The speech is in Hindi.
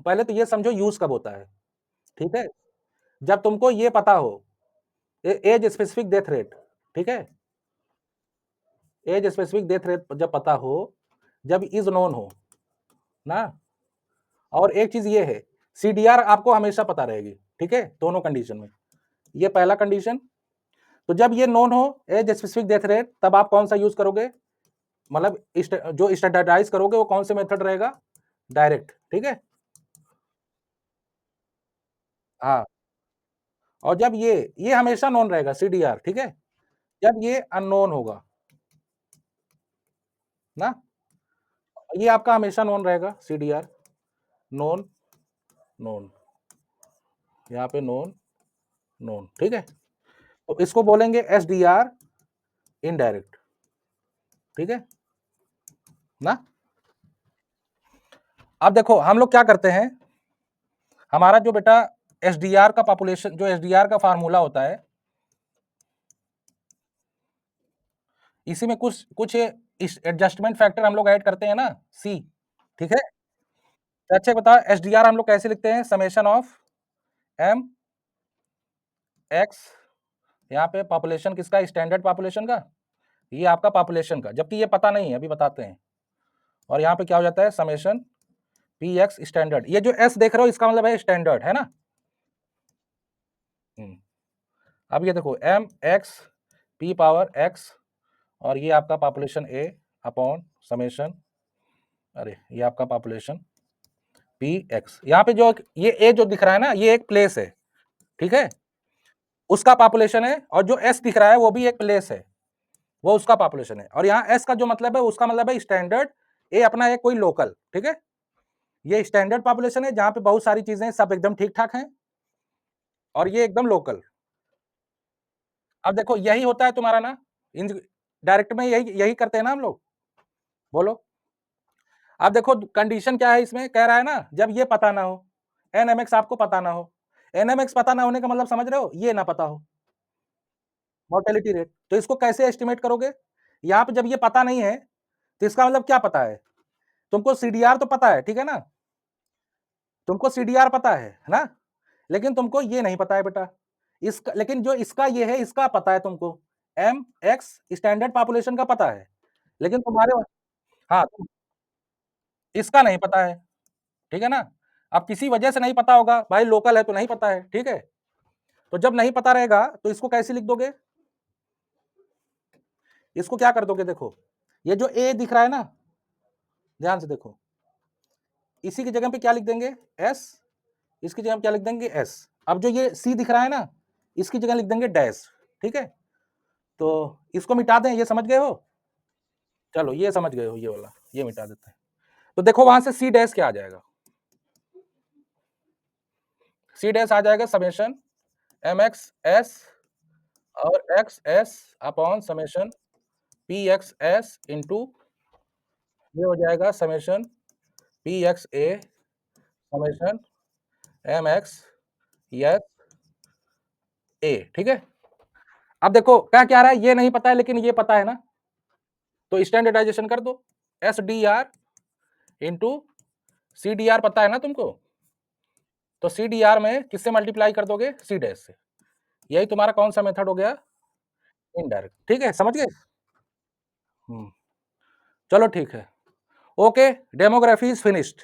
पहले तो ये समझो यूज़ कब होता है, ठीक है? जब तुमको ये पता हो एज स्पेसिफिक डेथ रेट, ठीक है? एज स्पेसिफिक डेथ रेट जब पता हो, जब इज़ नोन हो, ना? और एक चीज़ ये है, सीडीआर आपको हमेशा पता रहेगी, ठीक है? दोनों कंडीशन में। ये पहला कंडीशन। तो जब ये नोन हो एज स्पेसिफिक डेथ रेट, तब आप कौन सा यूज़ करोगे? मतलब जो स्टैंडर्डाइज़ करोगे वो कौन से मेथड रहेगा? डायरेक्ट, ठीक है? हाँ, और जब ये हमेशा नोन रहेगा सीडीआर, ठीक है? जब ये अननोन होगा, ना? ये आपका हमेशा नोन रहेगा सीडीआर, नोन, नोन, यहाँ पे नोन, नोन, ठीक है? तो इसको बोलेंगे एसडीआर इनडायरेक्ट, ठीक है? ना? अब देखो हम लोग क्या करते हैं, हमारा जो बेटा एसडीआर का पॉपुलेशन, जो एसडीआर का फार्मूला होता है, इसी में कुछ कुछ एडजस्टमेंट फैक्टर हम लोग ऐड करते हैं ना, सी, ठीक है? तो अच्छा बताओ एसडीआर हम लोग कैसे लिखते हैं? समेशन ऑफ एम एक्स, यहाँ पे पॉपुलेशन किसका? स्टैंडर्ड पॉपुलेशन का, ये आपका पॉपुलेशन का, जबकि ये पता नहीं है, अभी बताते हैं। और यहाँ पे क्या हो जाता है? समेशन पी एक्स स्टैंडर्ड, ये जो एस देख रहे हो इसका मतलब है स्टैंडर्ड, है ना? अब ये देखो M X P power X, और ये आपका पॉपुलेशन ए अपॉन समेशन, अरे ये आपका पॉपुलेशन पी एक्स, यहाँ पे जो ये ए जो दिख रहा है ना, ये एक प्लेस है, ठीक है? उसका पॉपुलेशन है, और जो एस दिख रहा है वो भी एक प्लेस है, वो उसका पॉपुलेशन है। और यहाँ एस का जो मतलब है, उसका मतलब है स्टैंडर्ड, ए अपना है कोई लोकल, ठीक है? ये स्टैंडर्ड पॉपुलेशन है जहां पे बहुत सारी चीजें सब एकदम ठीक ठाक हैं, और ये एकदम लोकल। अब देखो यही होता है तुम्हारा ना, इन डायरेक्ट में यही यही करते हैं ना हम लोग, बोलो। अब देखो कंडीशन क्या है इसमें, कह रहा है ना जब ये पता ना हो, एनएमएक्स आपको पता ना हो, एनएमएक्स पता ना होने का मतलब समझ रहे हो, ये ना पता हो, मोर्टेलिटी रेट। तो इसको कैसे एस्टिमेट करोगे? यहाँ पे जब ये पता नहीं है, तो इसका मतलब क्या पता है? तुमको सीडीआर तो पता है, ठीक है ना? तुमको सीडीआर पता है ना? लेकिन तुमको ये नहीं पता है बेटा। इसका लेकिन जो इसका ये है, इसका पता है तुमको। एम एक्स स्टैंडर्ड पॉपुलेशन का पता है। लेकिन तुम्हारे हाँ, इसका नहीं पता है, ठीक है ना? अब किसी वजह से नहीं पता होगा, भाई लोकल है तो नहीं पता है, ठीक है? तो जब नहीं पता रहेगा तो इसको कैसे लिख दोगे? इसको क्या कर दोगे? देखो, ये जो ए दिख रहा है ना, ध्यान से देखो, इसी की जगह पे क्या लिख देंगे? एस, इसकी जगह पे क्या लिख देंगे? एस। अब जो ये सी दिख रहा है ना, इसकी जगह लिख देंगे डैश, ठीक है? तो इसको मिटा दें, ये समझ गए हो? चलो ये समझ गए हो, ये वाला, ये मिटा देते हैं। तो देखो वहां से सी डैश क्या आ जाएगा? सी डैश आ जाएगा समेशन एम एक्स एस और X S upon summation P X S into, ये हो जाएगा summation P X A summation M X S A, ठीक है? अब देखो क्या क्या रहा है, ये नहीं पता है लेकिन ये पता है ना, तो स्टैंडर्डाइजेशन कर दो, S D R into C D R पता है ना तुमको, तो सी डी आर में किससे मल्टीप्लाई कर दोगे? सी डैश से। यही तुम्हारा कौन सा मेथड हो गया? इनडायरेक्ट, ठीक है? समझ गए? चलो ठीक है। Okay, demography is finished.